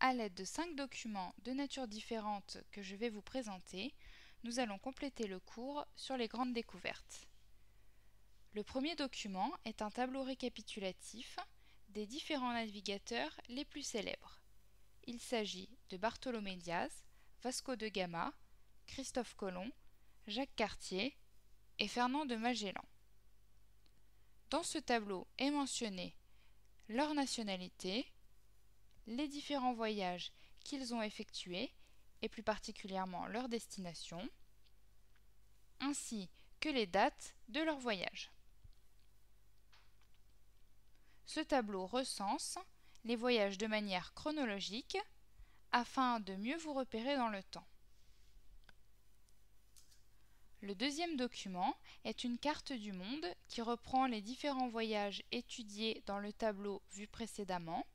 À l'aide de 5 documents de nature différente que je vais vous présenter, nous allons compléter le cours sur les grandes découvertes. Le premier document est un tableau récapitulatif des différents navigateurs les plus célèbres. Il s'agit de Bartholomé Diaz, Vasco de Gama, Christophe Colomb, Jacques Cartier et Fernand de Magellan. Dans ce tableau est mentionné leur nationalité, les différents voyages qu'ils ont effectués et plus particulièrement leur destination, ainsi que les dates de leur voyage. Ce tableau recense les voyages de manière chronologique afin de mieux vous repérer dans le temps. Le deuxième document est une carte du monde qui reprend les différents voyages étudiés dans le tableau vu précédemment.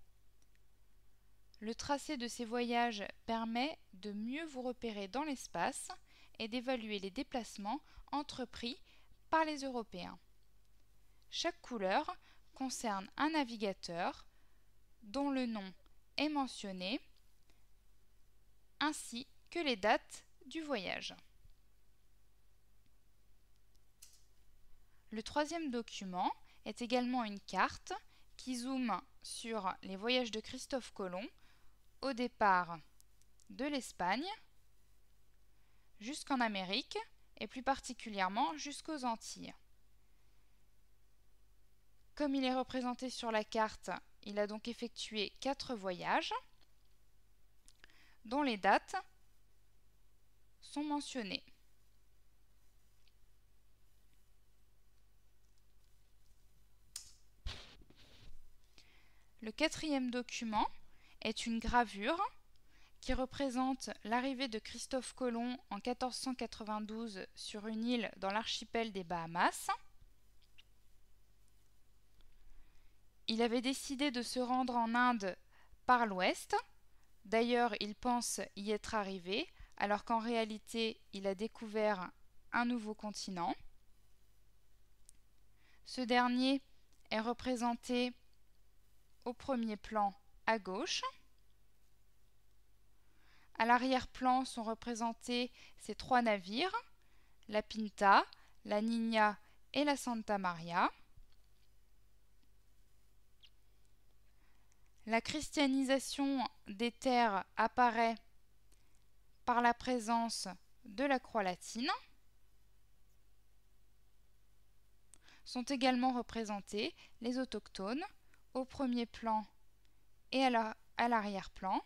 Le tracé de ces voyages permet de mieux vous repérer dans l'espace et d'évaluer les déplacements entrepris par les Européens. Chaque couleur concerne un navigateur dont le nom est mentionné, ainsi que les dates du voyage. Le troisième document est également une carte qui zoome sur les voyages de Christophe Colomb au départ de l'Espagne jusqu'en Amérique et plus particulièrement jusqu'aux Antilles. Comme il est représenté sur la carte, il a donc effectué 4 voyages dont les dates sont mentionnées. Le quatrième document est une gravure qui représente l'arrivée de Christophe Colomb en 1492 sur une île dans l'archipel des Bahamas. Il avait décidé de se rendre en Inde par l'ouest. D'ailleurs, il pense y être arrivé, alors qu'en réalité, il a découvert un nouveau continent. Ce dernier est représenté au premier plan à gauche. À l'arrière-plan sont représentés ces 3 navires, la Pinta, la Niña et la Santa Maria. La christianisation des terres apparaît par la présence de la croix latine. Sont également représentés les autochtones au premier plan et à l'arrière-plan.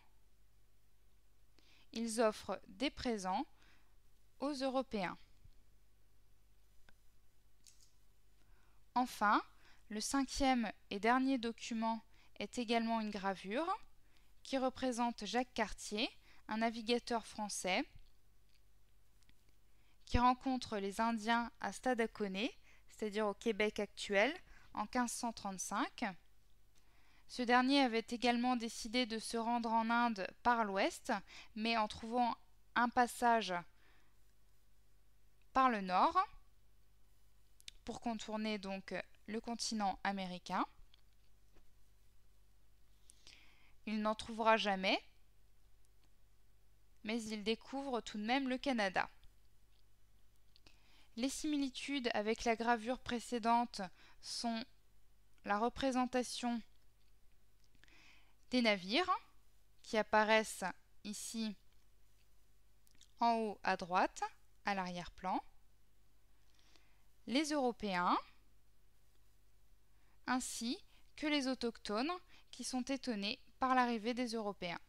Ils offrent des présents aux Européens. Enfin, le cinquième et dernier document est également une gravure qui représente Jacques Cartier, un navigateur français qui rencontre les Indiens à Stadacone, c'est-à-dire au Québec actuel, en 1535. Ce dernier avait également décidé de se rendre en Inde par l'ouest, mais en trouvant un passage par le nord pour contourner donc le continent américain. Il n'en trouvera jamais, mais il découvre tout de même le Canada. Les similitudes avec la gravure précédente sont la représentation des navires qui apparaissent ici en haut à droite, à l'arrière-plan, les Européens, ainsi que les autochtones qui sont étonnés par l'arrivée des Européens.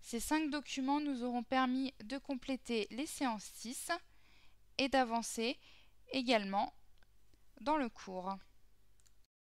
Ces 5 documents nous auront permis de compléter les séances 6 et d'avancer également dans le cours.